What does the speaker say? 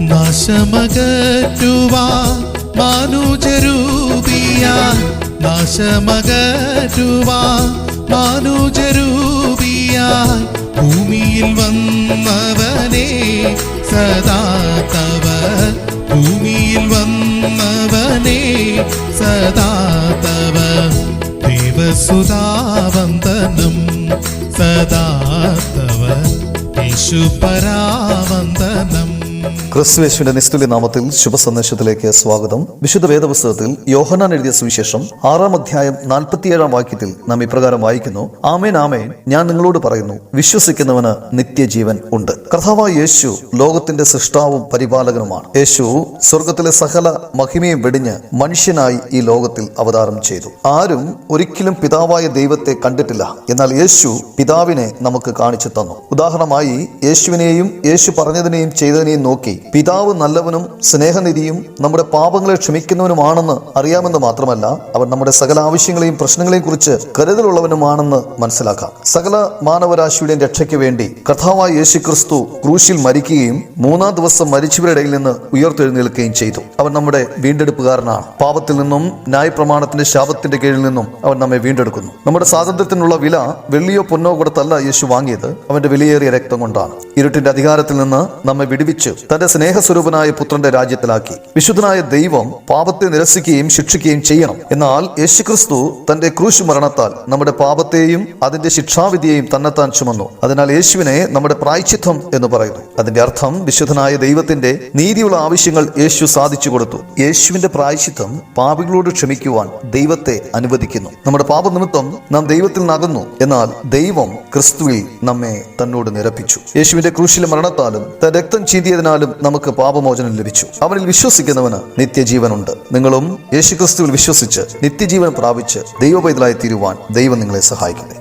നാശമകറ്റുവാൻ മാനുജരൂപിയായി, നാശമകറ്റുവാൻ മാനുജരൂപിയായി ഭൂമിയിൽ വന്നവനെ സദാ തവ, ഭൂമിയിൽ വന്നവനെ സദാ തവ ദേവസുതാവന്ദനം സദാ തവ യേശുപരാവന്ദനം. ക്രിസ്തുയേശുവിന്റെ നിസ്തുല്യ നാമത്തിൽ ശുഭസന്ദേശത്തിലേക്ക് സ്വാഗതം. വിശുദ്ധ വേദപുസ്തകത്തിൽ യോഹന്നാൻ എഴുതിയ സുവിശേഷം 6-ാം അധ്യായം 47-ാം വാക്യത്തിൽ നാം ഇപ്രകാരം വായിക്കുന്നു: ആമേൻ ആമേൻ, ഞാൻ നിങ്ങളോട് പറയുന്നു, വിശ്വസിക്കുന്നവന് നിത്യജീവൻ ഉണ്ട്. കർത്താവായ യേശു ലോകത്തിന്റെ സൃഷ്ടാവും പരിപാലകനുമാണ്. യേശു സ്വർഗത്തിലെ സകല മഹിമയും വെടിഞ്ഞ് മനുഷ്യനായി ഈ ലോകത്തിൽ അവതാരം ചെയ്തു. ആരും ഒരിക്കലും പിതാവായ ദൈവത്തെ കണ്ടിട്ടില്ല, എന്നാൽ യേശു പിതാവിനെ നമുക്ക് കാണിച്ചു തന്നു. ഉദാഹരണമായി യേശുവിനെയും യേശു പറഞ്ഞതിനെയും ചെയ്തതിനെയും നോക്കി പിതാവ് നല്ലവനും സ്നേഹനിധിയും നമ്മുടെ പാപങ്ങളെ ക്ഷമിക്കുന്നവനുമാണെന്ന് അറിയാമെന്ന് മാത്രമല്ല, അവൻ നമ്മുടെ സകല ആവശ്യങ്ങളെയും പ്രശ്നങ്ങളെയും കുറിച്ച് കരുതലുള്ളവനുമാണെന്ന് മനസ്സിലാക്കാം. സകല മാനവരാശിയുടെയും രക്ഷയ്ക്ക് വേണ്ടി കർത്താവായ യേശുക്രിസ്തു ക്രൂശിൽ മരിക്കുകയും 3-ാം ദിവസം മരിച്ചവരുടെ ഇടയിൽ നിന്ന് ഉയർത്തെഴുന്നേൽക്കുകയും ചെയ്തു. അവൻ നമ്മുടെ വീണ്ടെടുപ്പുകാരനാണ്. പാപത്തിൽ നിന്നും ന്യായപ്രമാണത്തിന്റെ ശാപത്തിന്റെ കീഴിൽ നിന്നും അവൻ നമ്മെ വീണ്ടെടുക്കുന്നു. നമ്മുടെ സ്വാതന്ത്ര്യത്തിനുള്ള വില വെള്ളിയോ പൊന്നോ കൊടുത്തല്ല യേശു വാങ്ങിയത്, അവന്റെ വിലയേറിയ രക്തം കൊണ്ടാണ്. ഇരുട്ടിന്റെ അധികാരത്തിൽ നിന്ന് നമ്മെ വിടുവിച്ച് തന്റെ സ്നേഹസ്വരൂപനായ പുത്രന്റെ രാജ്യത്തിലാക്കി. വിശുദ്ധനായ ദൈവം പാപത്തെ നിരസിക്കുകയും ശിക്ഷിക്കുകയും ചെയ്യണം. എന്നാൽ യേശുക്രിസ്തു തന്റെ ക്രൂശ് മരണത്താൽ നമ്മുടെ പാപത്തെയും അതിന്റെ ശിക്ഷാവിധിയെയും തന്നെത്താൻ ചുമന്നു. അതിനാൽ യേശുവിനെ നമ്മുടെ പ്രായശ്ചിത്തം എന്ന് പറയുന്നു. അതിന്റെ അർത്ഥം വിശുദ്ധനായ ദൈവത്തിന്റെ നീതിയുള്ള ആവശ്യങ്ങൾ യേശു സാധിച്ചു കൊടുത്തു. യേശുവിന്റെ പ്രായശ്ചിത്തം പാപികളോട് ക്ഷമിക്കുവാൻ ദൈവത്തെ അനുവദിക്കുന്നു. നമ്മുടെ പാപനിമിത്തം നാം ദൈവത്തിൽ നിന്നകന്നു, എന്നാൽ ദൈവം ക്രിസ്തുവിൽ നമ്മെ തന്നോട് നിരപ്പിച്ചു. യേശുവിന്റെ ക്രൂശിലെ മരണത്താലും തന്റെ രക്തം ചീന്തിയതിനാലും നമുക്ക് പാപമോചനം ലഭിച്ചു. അവനിൽ വിശ്വസിക്കുന്നവന് നിത്യജീവനുണ്ട്. നിങ്ങളും യേശുക്രിസ്തുവിൽ വിശ്വസിച്ച് നിത്യജീവൻ പ്രാപിച്ച് ദൈവപൈതലായി തീരുവാൻ ദൈവം നിങ്ങളെ സഹായിക്കട്ടെ.